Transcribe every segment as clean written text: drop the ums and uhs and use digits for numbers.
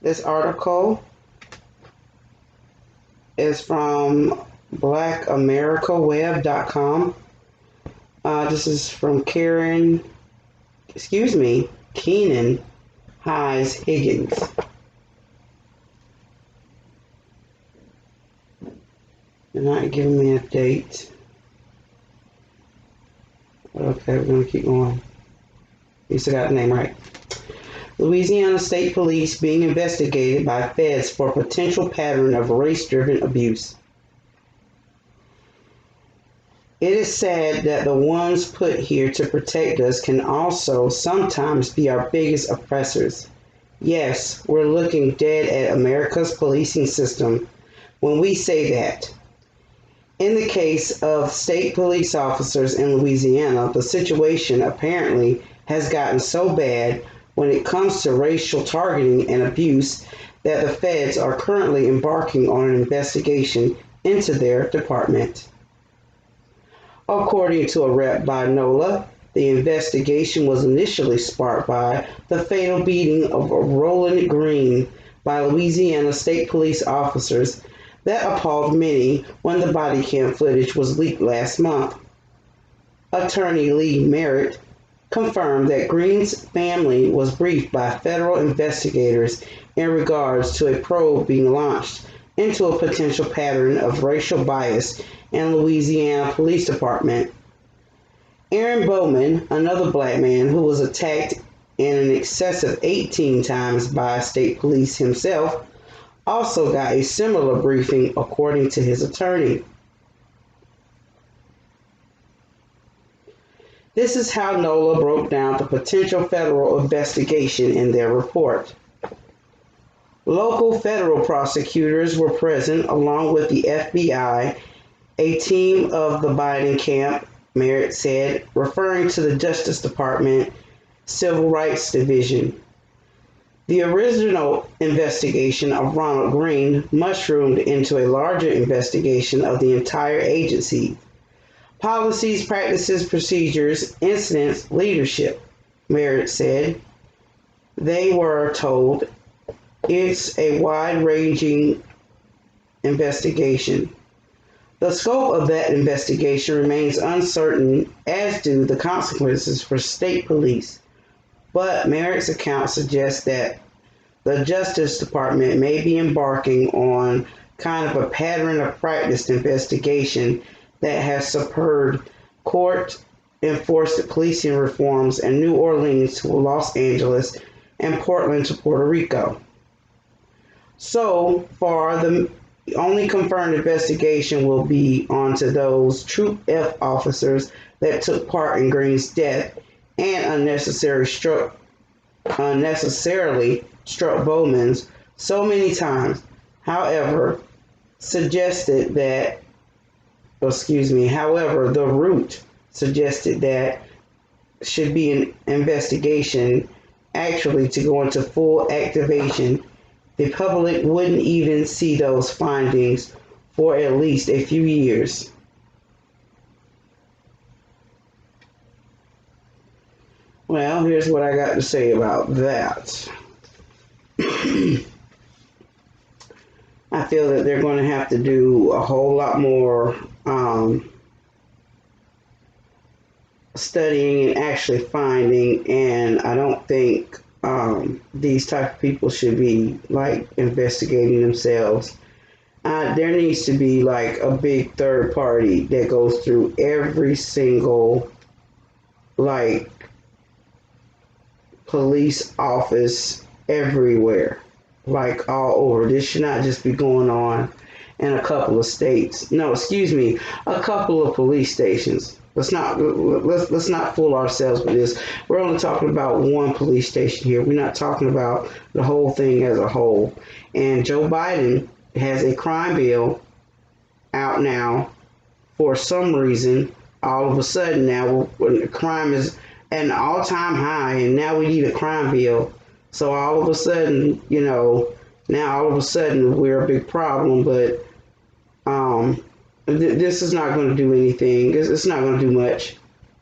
This article is from blackamericaweb.com. This is from Keenan Hayes Higgins. They're not giving me a date. Okay, we're going to keep going. At least I got the name right. Louisiana State Police being investigated by feds for potential pattern of race-driven abuse. It is sad that the ones put here to protect us can also sometimes be our biggest oppressors. Yes, we're looking dead at America's policing system when we say that. In the case of state police officers in Louisiana, the situation apparently has gotten so bad when it comes to racial targeting and abuse that the feds are currently embarking on an investigation into their department. According to a rep by NOLA, the investigation was initially sparked by the fatal beating of Roland Green by Louisiana State Police officers that appalled many when the body cam footage was leaked last month. Attorney Lee Merritt confirmed that Green's family was briefed by federal investigators in regards to a probe being launched into a potential pattern of racial bias in Louisiana Police Department. Aaron Bowman, another black man who was attacked in an excess of 18 times by state police himself, also got a similar briefing according to his attorney. This is how NOLA broke down the potential federal investigation in their report. Local federal prosecutors were present along with the FBI, a team of the Biden camp, Merritt said, referring to the Justice Department Civil Rights Division. The original investigation of Ronald Green mushroomed into a larger investigation of the entire agency. Policies, practices, procedures, incidents, leadership, Merritt said. They were told it's a wide-ranging investigation. The scope of that investigation remains uncertain, as do the consequences for state police. But Merritt's account suggests that the Justice Department may be embarking on kind of a pattern of practice investigation that has spurred court-enforced policing reforms in New Orleans to Los Angeles and Portland to Puerto Rico. So far, the only confirmed investigation will be onto those Troop F officers that took part in Green's death and unnecessarily struck Bowman's so many times. However, the route suggested that should be an investigation actually to go into full activation. The public wouldn't even see those findings for at least a few years. Well, here's what I got to say about that. I feel that they're going to have to do a whole lot more studying and actually finding, and I don't think these type of people should be like investigating themselves. There needs to be like a big third party that goes through every single like police office everywhere, like all over. This should not just be going on in a couple of states. No, excuse me, a couple of police stations. Let's not fool ourselves with this. We're only talking about one police station here. We're not talking about the whole thing as a whole. And Joe Biden has a crime bill out now. For some reason, all of a sudden now, when the crime is at an all-time high, and now we need a crime bill. So all of a sudden, now all of a sudden we're a big problem. But this is not going to do anything. It's not going to do much.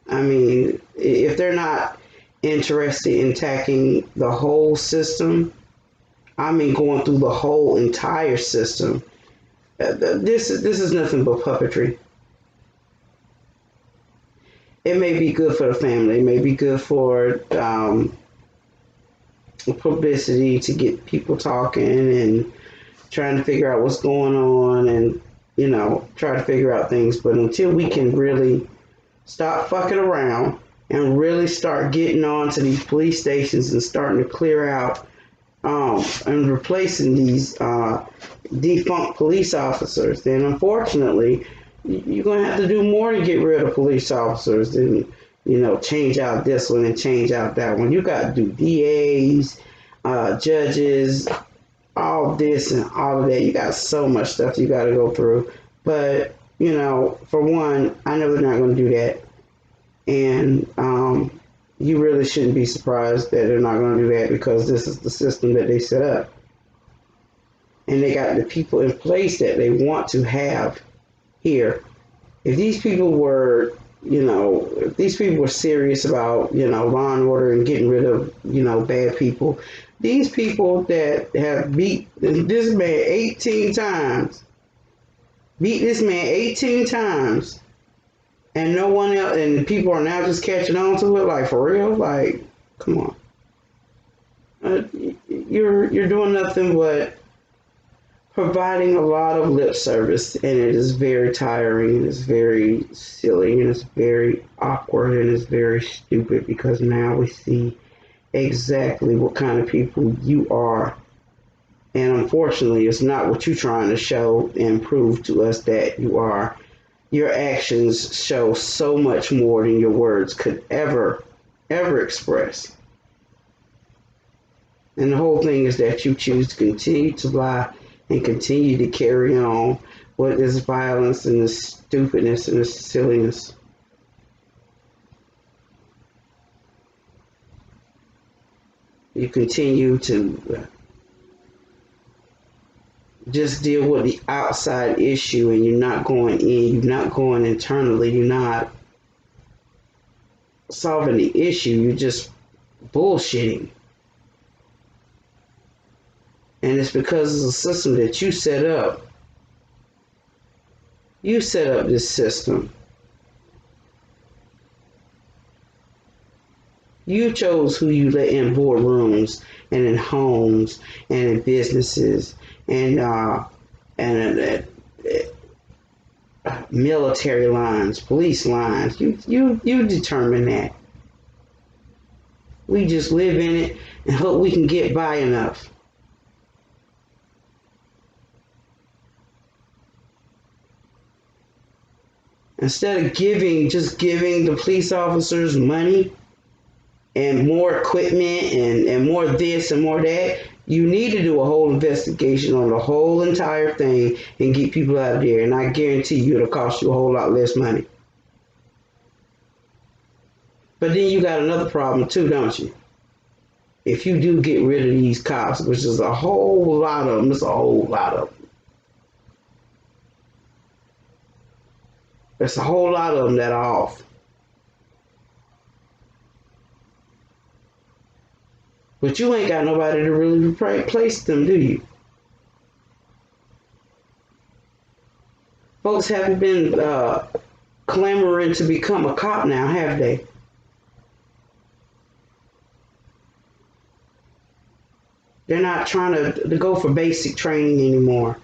I mean, if they're not interested in attacking the whole system, I mean, going through the whole entire system. This is nothing but puppetry. It may be good for the family. It may be good for publicity to get people talking and trying to figure out what's going on and, try to figure out things. But until we can really stop fucking around and really start getting on to these police stations and starting to clear out and replacing these defunct police officers, then unfortunately you're going to have to do more to get rid of police officers than, change out this one and change out that one. You got to do DAs, judges, all this and all of that. You got so much stuff you got to go through. But, for one, I know they're not going to do that. And you really shouldn't be surprised that they're not going to do that, because this is the system that they set up. And they got the people in place that they want to have here. If these people were, if these people were serious about, law and order and getting rid of, bad people, these people that have beat this man 18 times, and no one else, and people are now just catching on to it, like, for real, like, come on. You're doing nothing but providing a lot of lip service, and it is very tiring, and it's very silly, and it's very awkward, and it's very stupid, because now we see exactly what kind of people you are. And unfortunately, it's not what you're trying to show and prove to us that you are. Your actions show so much more than your words could ever express. And the whole thing is that you choose to continue to lie and continue to carry on with this violence and this stupidness and this silliness. You continue to just deal with the outside issue, and you're not going in, you're not going internally, you're not solving the issue, you're just bullshitting. And it's because it's a system that you set up. You set up this system. You chose who you let in boardrooms and in homes and in businesses and military lines, police lines. You determine that. We just live in it and hope we can get by enough. Instead of just giving the police officers money and more equipment and more this and more that, you need to do a whole investigation on the whole entire thing and get people out there. And I guarantee you it'll cost you a whole lot less money. But then you got another problem too, don't you? If you do get rid of these cops, which is a whole lot of them, it's a whole lot of them. There's a whole lot of them that are off. But you ain't got nobody to really replace them, do you? Folks haven't been clamoring to become a cop now, have they? They're not trying to go for basic training anymore.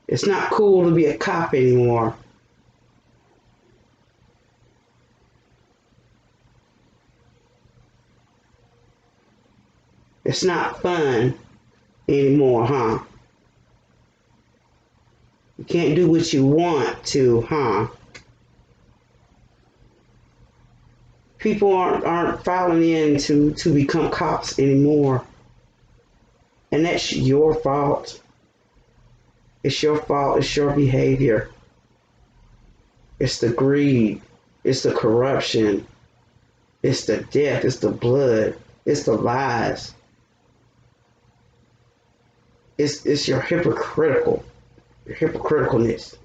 It's not cool to be a cop anymore. It's not fun anymore, huh? You can't do what you want to, huh? People aren't filing in to become cops anymore. And that's your fault. It's your fault. It's your behavior. It's the greed. It's the corruption. It's the death. It's the blood. It's the lies. It's your hypocriticalness.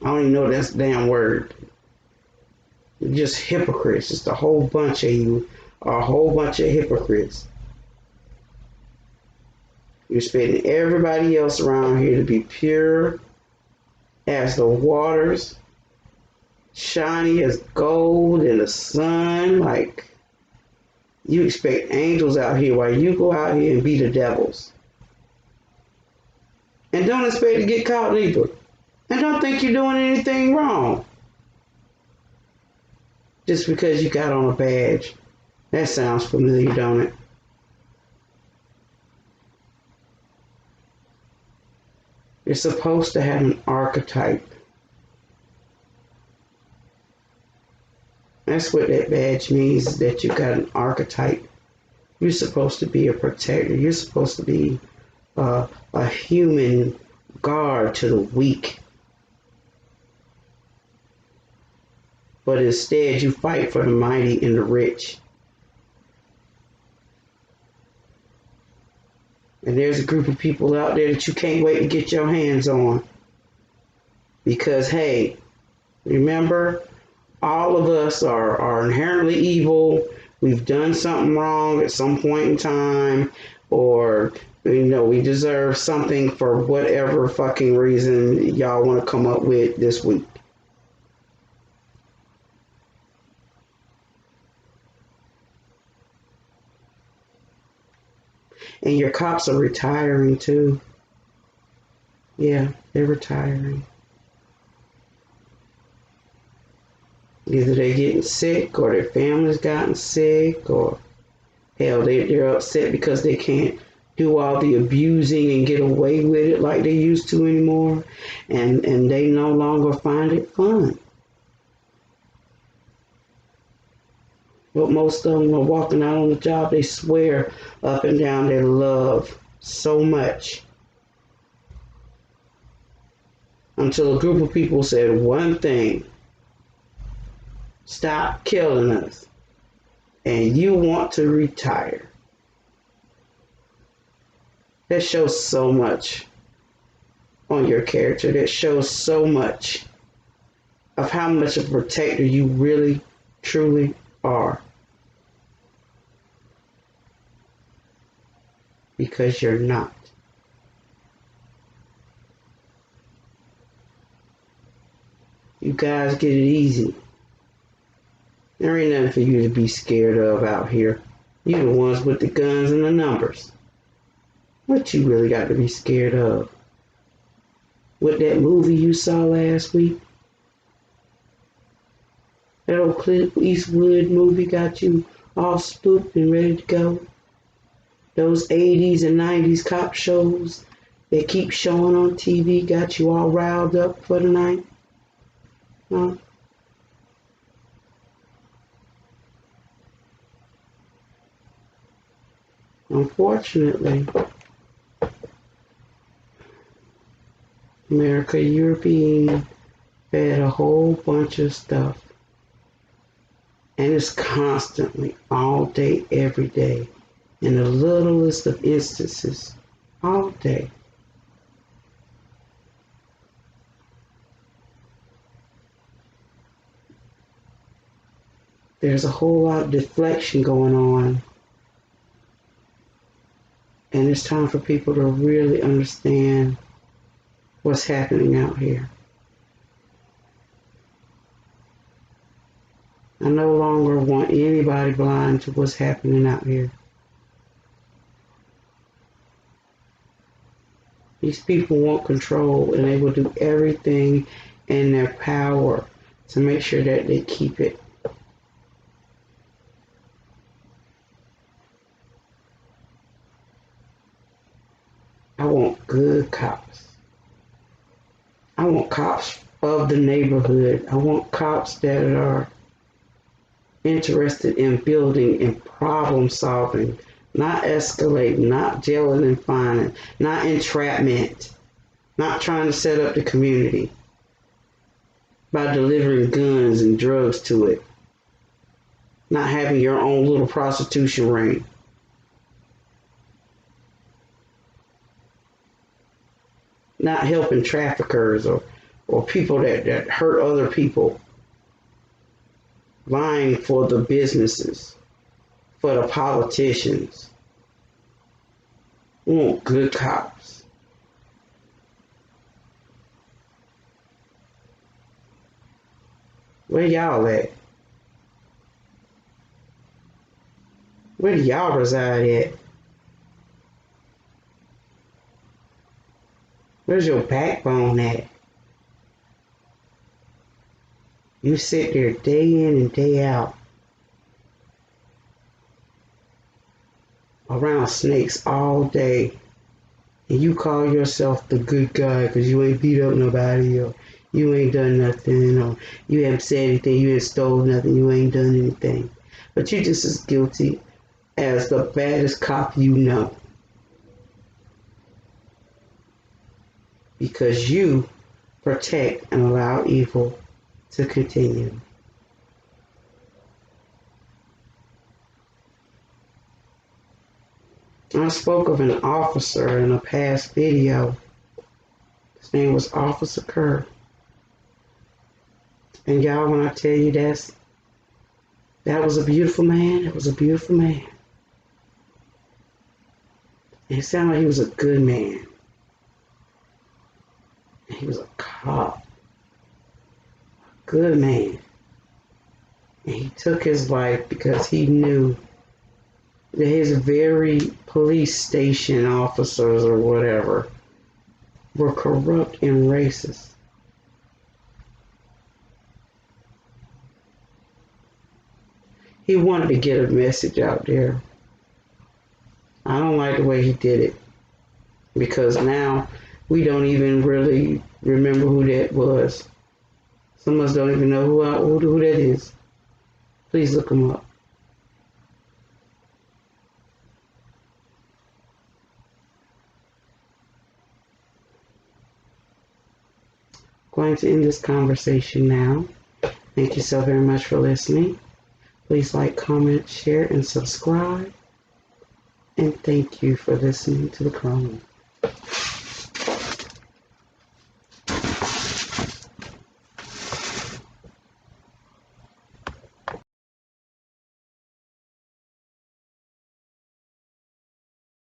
I don't even know that's the damn word. You're just hypocrites. It's a whole bunch of you. A whole bunch of hypocrites. You're expecting everybody else around here to be pure as the waters, shiny as gold in the sun. Like, you expect angels out here while you go out here and be the devils. And don't expect to get caught either. And don't think you're doing anything wrong just because you got on a badge. That sounds familiar, don't it? You're supposed to have an archetype. That's what that badge means, is that you got an archetype. You're supposed to be a protector. You're supposed to be a human guard to the weak. But instead, you fight for the mighty and the rich. And there's a group of people out there that you can't wait to get your hands on. Because, hey, remember, all of us are inherently evil. We've done something wrong at some point in time, or, we deserve something for whatever fucking reason y'all want to come up with this week. And your cops are retiring too. Yeah, they're retiring. Either they're getting sick, or their family's gotten sick, or hell, they're upset because they can't do all the abusing and get away with it like they used to anymore, and they no longer find it fun. But most of them are walking out on the job, they swear up and down they love so much. Until a group of people said one thing: stop killing us. And you want to retire. That shows so much on your character. That shows so much of how much of a protector you really, truly are. Because you're not. You guys get it easy. There ain't nothing for you to be scared of out here. You the ones with the guns and the numbers. What you really got to be scared of? What that movie you saw last week? That old Clint Eastwood movie got you all spooked and ready to go? Those 80s and 90s cop shows that keep showing on TV got you all riled up for the night? Huh? Unfortunately, America, you're being fed a whole bunch of stuff. And it's constantly, all day, every day, in the littlest of instances, all day. There's a whole lot of deflection going on. And it's time for people to really understand what's happening out here. I no longer want anybody blind to what's happening out here. These people want control, and they will do everything in their power to make sure that they keep it. I want good cops. I want cops of the neighborhood. I want cops that are interested in building and problem solving, not escalating, not jailing and fining, not entrapment, not trying to set up the community by delivering guns and drugs to it, not having your own little prostitution ring. Not helping traffickers or people that hurt other people. Vying for the businesses, for the politicians. We want good cops. Where y'all at? Where do y'all reside at? Where's your backbone at? You sit there day in and day out around snakes all day, and you call yourself the good guy because you ain't beat up nobody, or you ain't done nothing, or you haven't said anything, you ain't stole nothing, you ain't done anything. But you're just as guilty as the baddest cop you know. Because you protect and allow evil to continue. I spoke of an officer in a past video. His name was Officer Kerr. And y'all, when I tell you that was a beautiful man, it was a beautiful man. And it sounded like he was a good man. And he was a cop. A good man. And he took his life because he knew that his very police station officers or whatever were corrupt and racist. He wanted to get a message out there. I don't like the way he did it, because now we don't even really remember who that was. Some of us don't even know who that is. Please look him up. Going to end this conversation now. Thank you so very much for listening. Please like, comment, share, and subscribe. And thank you for listening to The Crone.